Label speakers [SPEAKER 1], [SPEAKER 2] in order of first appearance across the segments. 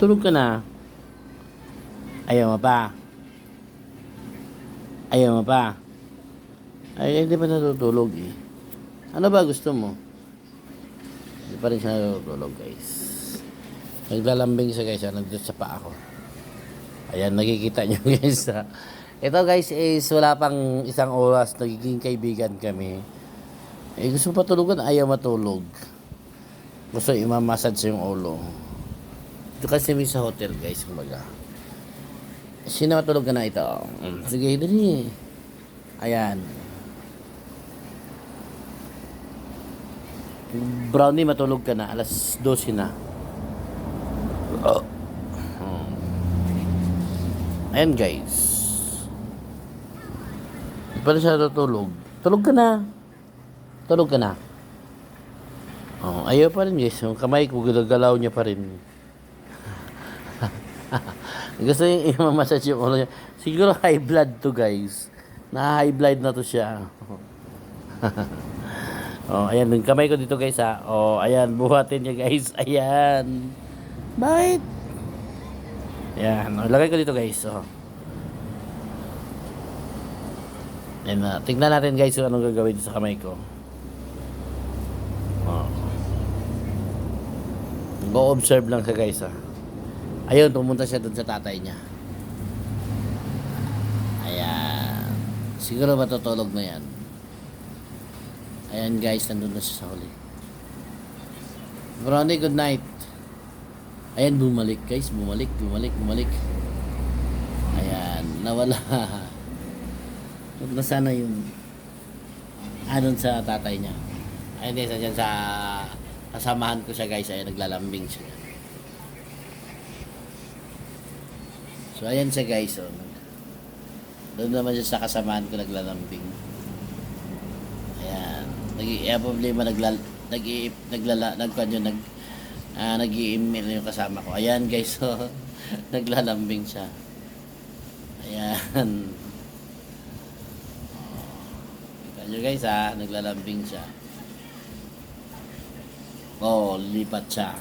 [SPEAKER 1] Tulog ka na. Ayaw mo pa. Ayaw mo pa. Ay, hindi pa natutulog eh. Ano ba gusto mo? Hindi pa rin siya natutulog, guys. Naglalambing siya, guys. Nandito sa paa ko. Ayan, nakikita nyo, guys. Ito, guys, is wala pang isang oras. Nagiging kaibigan kami. Eh, gusto pa tulugan, ayaw matulog. Gusto imamassage yung ulo. Ito kasi may sa hotel, guys, kumbaga. Sino matulog ka na ito? Sige, dali. Ayan. Brownie, matulog ka na. Alas 12 na. Oh. Ayan, guys. Hindi pa rin siya natutulog. Tulog ka na. Tulog ka na. Oh, ayaw pa rin, guys. Yung kamay ko, galaw niya pa rin. Gusto yung i-massage yung ulo niya. Siguro high blood to, guys. Na-high blood na to siya. Oh, ayan. Yung kamay ko dito, guys, ha. Oh, ayan. Buhatin niya, guys. Ayan. Bakit? Ayan. Oh, lagay ko dito, guys. Oh. Ayan na. Tingnan natin, guys, kung anong gagawin sa kamay ko. Oh. Go-observe lang siya, guys, ha. Ayun, pumunta siya dun sa tatay niya. Ayan. Siguro matutulog na yan. Ayan, guys, nandun na siya sa huli. Brownie, good night. Ayan, bumalik, guys. Bumalik. Ayan, nawala. Huwag na sana yung dun sa tatay niya. Ayan, guys, dyan sa kasamahan ko siya, guys. Ayan, naglalambing siya. So, ayan siya, guys. Oh. Doon naman siya sa kasamahan ko naglalambing. Ayan. Problema nag-i-email yung kasama ko. Ayan, guys. So, naglalambing siya. Ayan. Kita nyo, guys, ha. Naglalambing siya. Oh, lipat siya.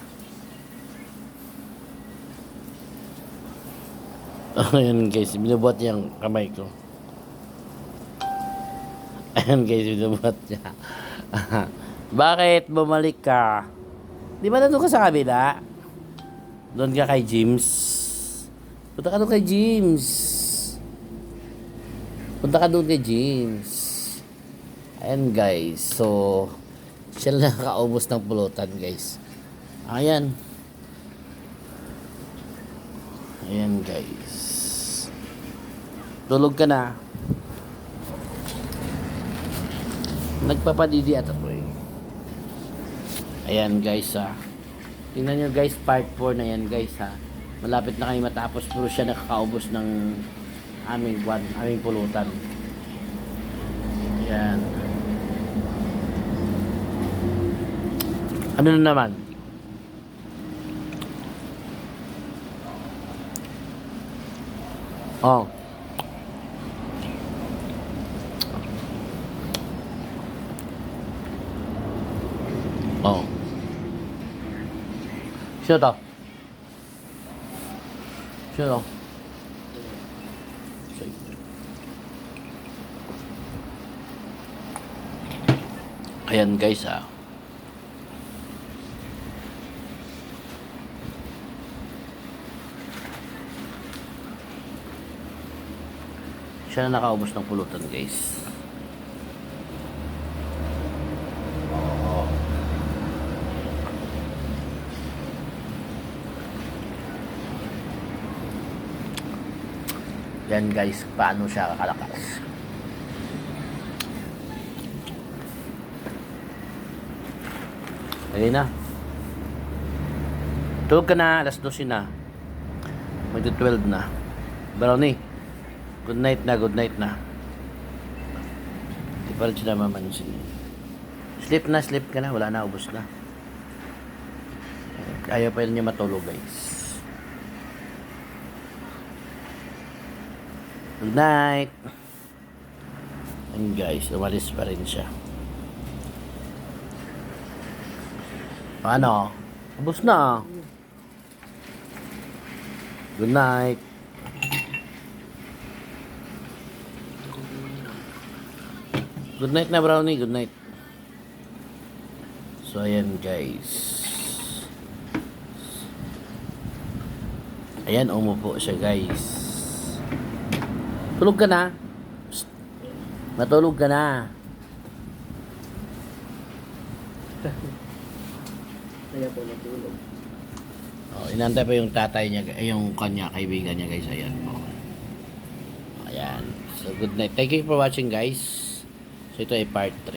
[SPEAKER 1] Ayan, guys, binubuhat niya yung kamay ko. Ayan, guys, binubuhat niya. Bakit bumalik ka? Di ba nandun ka sa kabila? Doon ka kay James. Punta ka doon kay James. Ayan, guys. So, siya lang nakaubos ng pulutan, guys. Ayan. Ayan, guys. Tulog ka na. Nagpapadidi at ako eh. Ayan, guys, ha. Tingnan nyo, guys, part 4 na yan, guys, ha. Malapit na kami matapos, pero siya nakakaubos ng aming pulutan. Ayan. Ano na naman? Oh. Oh. Sino to? Ayan, guys, ha. Siya na nakaubos ng pulutan, guys. Yan, guys, paano siya kakalakas. Ayun na. Tulog ka na, alas 12 na. Mag-12 na. Brownie, good night na. Di pa rin siya namamansin. Sleep ka na, wala na, ubos na. Ayaw pa rin niya matulog, guys. Good night. And guys, umalis pa rin siya. Paano? Ubos na. Good night. Good night na, Brownie. Good night. So, ayan, guys. Ayan, umupo siya, guys. Tulog ka na. Psst. Matulog ka na.
[SPEAKER 2] Kaya po natulog.
[SPEAKER 1] Oh, inantay pa yung tatay niya, yung kanya, kaibigan niya, guys. Ayan po. Ayan. So, good night. Thank you for watching, guys. So, ito ay part 3.